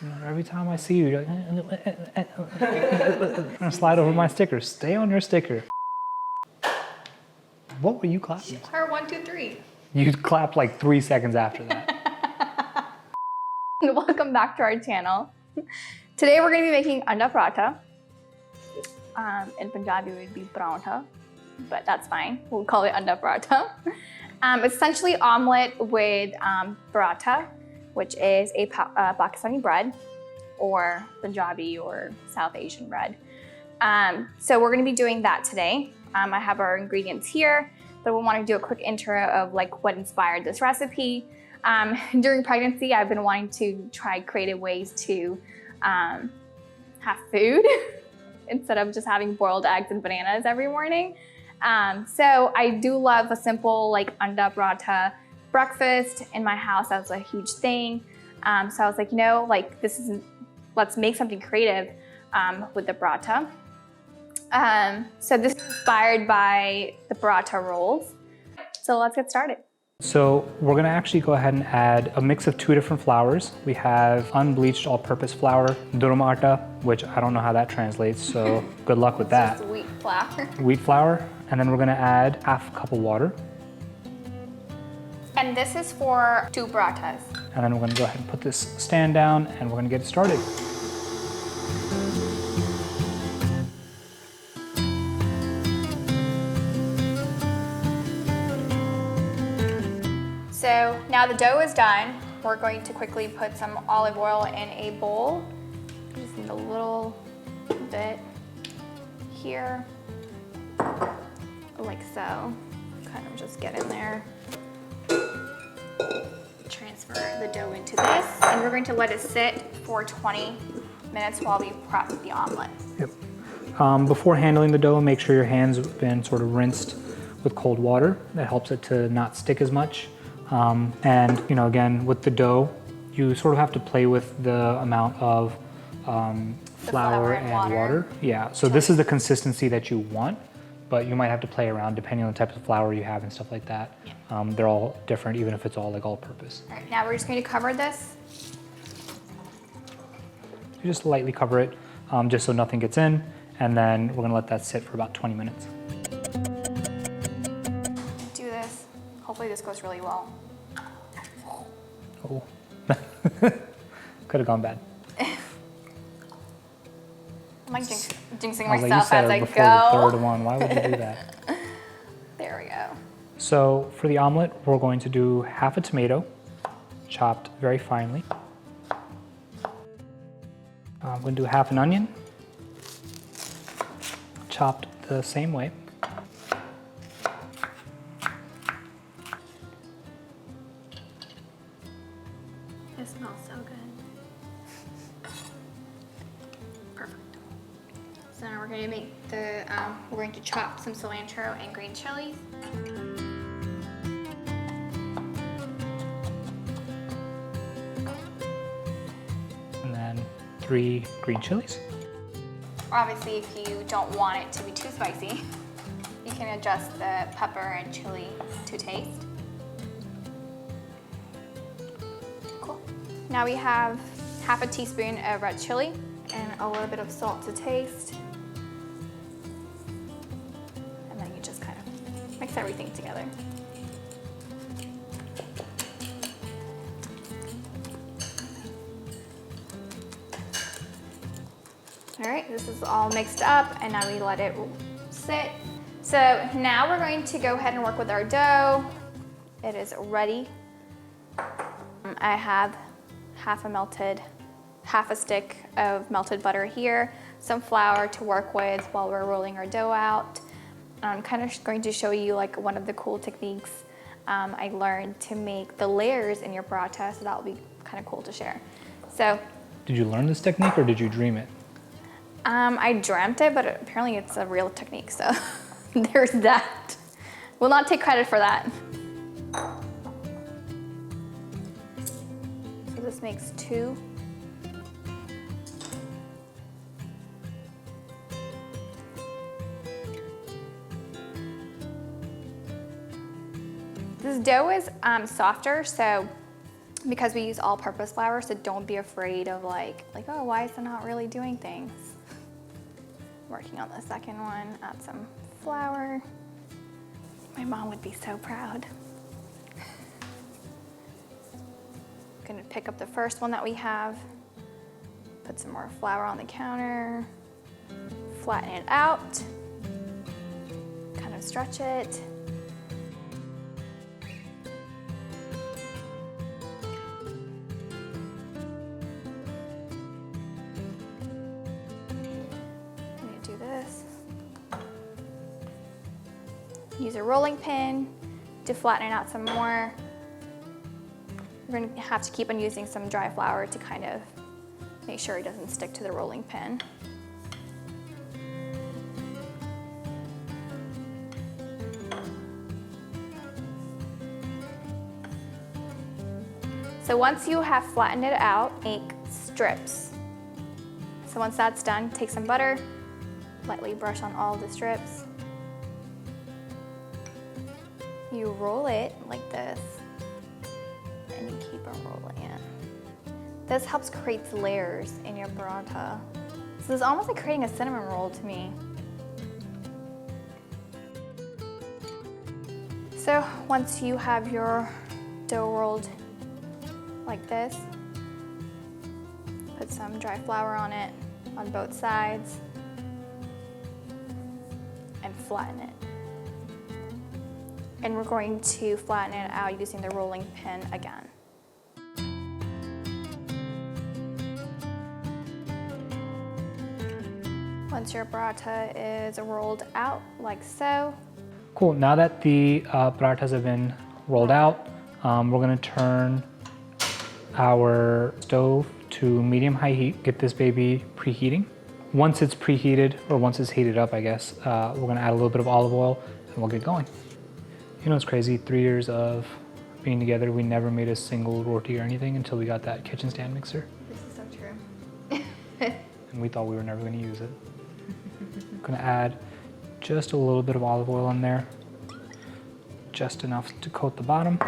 Every time I see you, you're like, I'm gonna slide over my sticker. Stay on your sticker. What were you clapping? Her 1, 2, 3. You clapped like 3 seconds after that. Welcome back to our channel. Today we're going to be making anda paratha. In Punjabi it would be paratha, but that's fine. We'll call it anda paratha. It's essentially omelette with paratha, which is a Pakistani bread, or Punjabi or South Asian bread. So we're going to be doing that today. I have our ingredients here, but we want to do a quick intro of like what inspired this recipe. During pregnancy, I've been wanting to try creative ways to have food instead of just having boiled eggs and bananas every morning. So I do love a simple like anda paratha breakfast in my house. That was a huge thing. So I was like, you know, like let's make something creative with the paratha. So this is inspired by the paratha rolls. So let's get started. So we're gonna actually go ahead and add a mix of 2 different flours. We have unbleached all-purpose flour, durum atta, which I don't know how that translates, so good luck with that. Just wheat flour. Wheat flour, and then we're gonna add half a cup of water. And this is for 2 parathas. And then we're gonna go ahead and put this stand down and we're gonna get it started. So now the dough is done. We're going to quickly put some olive oil in a bowl. Just need a little bit here, like so. Kind of just get in there. Transfer the dough into this, and we're going to let it sit for 20 minutes while we prep the omelet. Yep. Before handling the dough, make sure your hands have been sort of rinsed with cold water. That helps it to not stick as much. And you know, again, with the dough, you sort of have to play with the amount of flour and water. Yeah, so this is the consistency that you want, but you might have to play around depending on the types of flour you have and stuff like that. Yeah. They're all different, even if it's all like all-purpose. All right, now we're just going to cover this. You just lightly cover it, just so nothing gets in, and then we're gonna let that sit for about 20 minutes. Do this. Hopefully this goes really well. Oh, could have gone bad. I'm like jinxing I was like, myself you said as it I before go. the third one. Why would you do that? There we go. So for the omelet, we're going to do half a tomato, chopped very finely. I'm going to do half an onion, chopped the same way. It smells so good. Perfect. So now we're going to make we're going to chop some cilantro and green chilies. And then 3 green chilies. Obviously, if you don't want it to be too spicy, you can adjust the pepper and chili to taste. Cool. Now we have half a teaspoon of red chili and a little bit of salt to taste. And then you just kind of mix everything together. All right, this is all mixed up, and now we let it sit. So now we're going to go ahead and work with our dough. It is ready. I have half a stick of melted butter here, some flour to work with while we're rolling our dough out. I'm kind of going to show you like one of the cool techniques I learned to make the layers in your paratha, so that will be kind of cool to share. So, Did you learn this technique or did you dream it? I dreamt it, but apparently it's a real technique, so there's that. Will not take credit for that. So this makes 2. This dough is softer, so because we use all-purpose flour, so don't be afraid of like, oh, why is it not really doing things? Working on the second one, add some flour. My mom would be so proud. Gonna pick up the first one that we have, put some more flour on the counter, flatten it out, kind of stretch it. Do this. Use a rolling pin to flatten it out some more. We're going to have to keep on using some dry flour to kind of make sure it doesn't stick to the rolling pin. So once you have flattened it out, make strips. So once that's done, take some butter, lightly brush on all the strips. You roll it like this, and you keep on rolling it. This helps create layers in your paratha. So it's almost like creating a cinnamon roll to me. So once you have your dough rolled like this, put some dry flour on it on both sides and flatten it. And we're going to flatten it out using the rolling pin again. Once your paratha is rolled out like so. Cool, now that the parathas have been rolled out, we're gonna turn our stove to medium-high heat, get this baby preheating. Once it's preheated, or once it's heated up, I guess, we're gonna add a little bit of olive oil and we'll get going. You know, it's crazy, 3 years of being together, we never made a single roti or anything until we got that kitchen stand mixer. This is so true. And we thought we were never gonna use it. Gonna add just a little bit of olive oil in there, just enough to coat the bottom.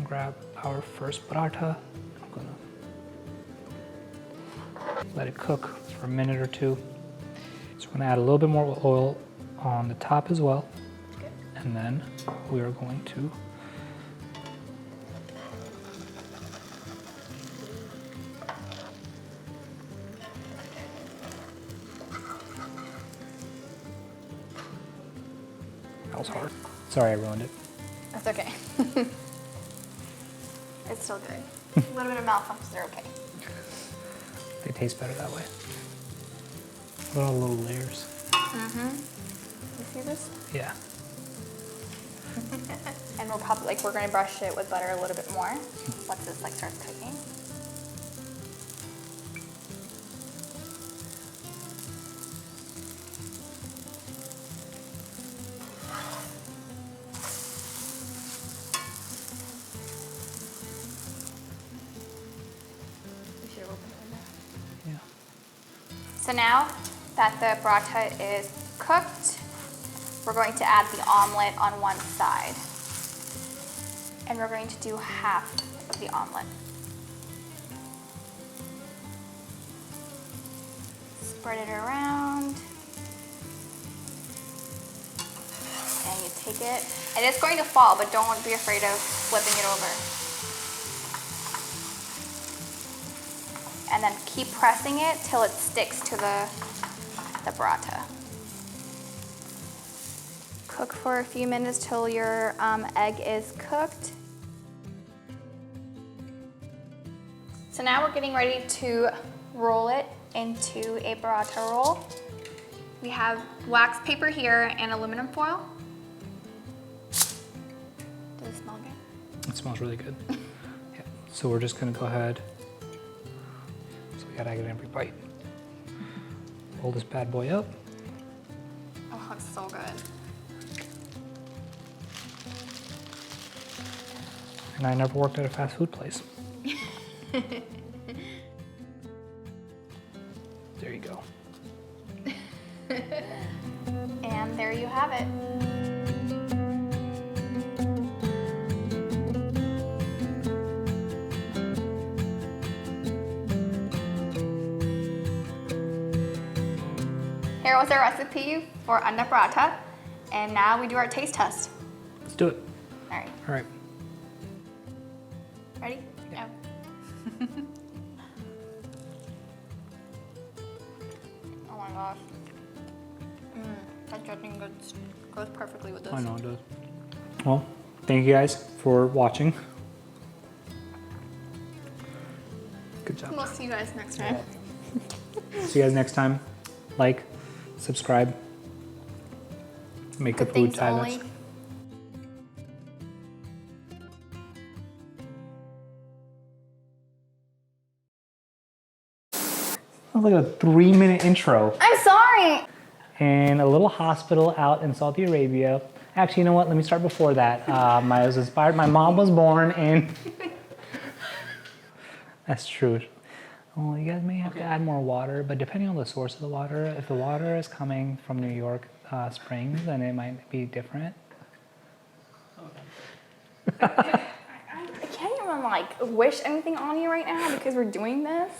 Grab our first paratha. I'm gonna let it cook for a minute or two. So we're gonna add a little bit more oil on the top as well. And then we are going to that was hard. Sorry I ruined it. That's okay. It's still good. A little bit of malfunctions are okay. They taste better that way. Little layers. Mm-hmm. You see this? Yeah. And we'll probably, we're gonna brush it with butter a little bit more once this starts cooking. Yeah. So now that the paratha is cooked, we're going to add the omelet on one side. And we're going to do half of the omelet. Spread it around. And you take it. And it's going to fall, but don't be afraid of flipping it over. And then keep pressing it till it sticks to the paratha. Cook for a few minutes till your egg is cooked. So now we're getting ready to roll it into a paratha roll. We have wax paper here and aluminum foil. Does it smell good? It smells really good. Yeah. So we're just gonna go ahead. So we gotta get every bite. Roll this bad boy up. Oh, it looks so good. And I never worked at a fast food place. There you go. And there you have it. Here was our recipe for anda paratha. And now we do our taste test. Let's do it. All right. All right. Ready? Yeah. Oh my gosh. That chutney goes perfectly with this. I know it does. Well, thank you guys for watching. Good job. We'll see you guys next time. See you guys next time. Like, subscribe. Make the Good food things time. only. Sounds like a 3-minute intro. I'm sorry. In a little hospital out in Saudi Arabia. Actually, you know what? Let me start before that. I was inspired. My mom was born in. That's true. Well, you guys may have to add more water, but depending on the source of the water, if the water is coming from New York Springs, then it might be different. I can't even like wish anything on you right now because we're doing this.